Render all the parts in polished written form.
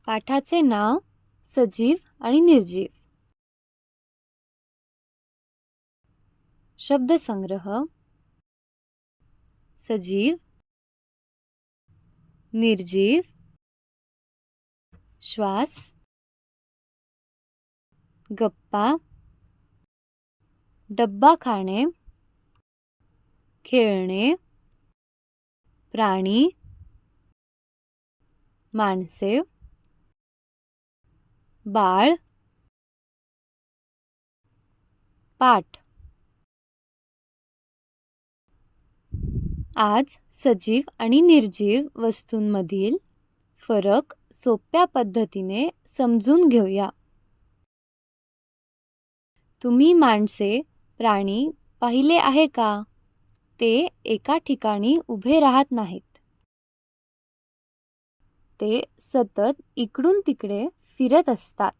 पाठाचे नाव सजीव आणि निर्जीव. शब्दसंग्रह. सजीव, निर्जीव, श्वास, गप्पा, डब्बा खाणे, खेळणे, प्राणी, माणसे, बाळ, पाठ. आज सजीव आणि निर्जीव वस्तूंमधील फरक सोप्या पद्धतीने समजून घेऊया. तुम्ही माणसे, प्राणी पाहिले आहे का? ते एका ठिकाणी उभे राहत नाहीत. ते सतत इकडून तिकडे फिरत असतात.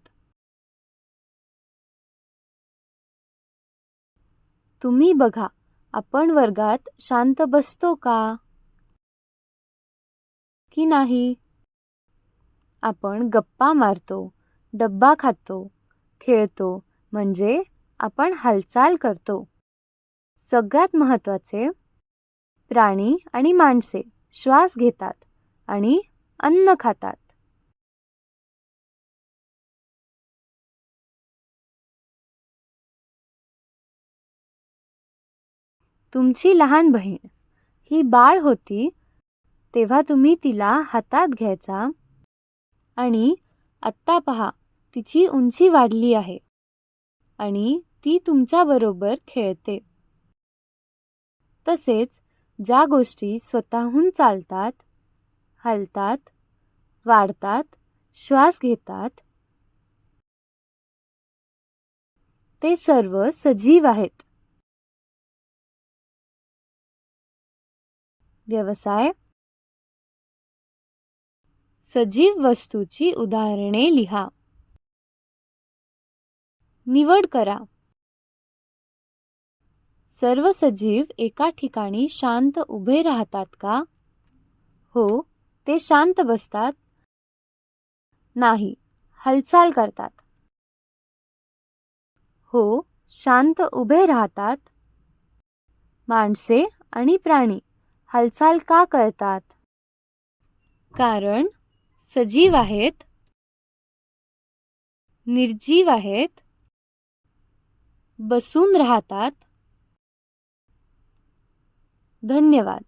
तुम्ही बघा, आपण वर्गात शांत बसतो का? की नाही? आपण गप्पा मारतो, डब्बा खातो, खेळतो, म्हणजे आपण हालचाल करतो. सगळ्यात महत्त्वाचे, प्राणी आणि माणसे श्वास घेतात आणि अन्न खातात. तुमची लहान बहीण ही बाळ होती तेव्हा तुम्ही तिला हातात घ्यायचा आणि आत्ता पहा, तिची उंची वाढली आहे आणि ती तुमच्याबरोबर खेळते. तसेच ज्या गोष्टी स्वतःहून चालतात, हलतात, वाढतात, श्वास घेतात, ते सर्व सजीव आहेत. व्यवसाय. सजीव वस्तूची उदाहरणे लिहा. निवड करा. सर्व सजीव एका ठिकाणी शांत उभे राहतात का? हो, ते शांत बसतात. नाही, हालचाल करतात. हो, शांत उभे राहतात. माणसे आणि प्राणी हालचाल का करतात? कारण सजीव आहेत, निर्जीव आहेत, बसून राहतात. धन्यवाद.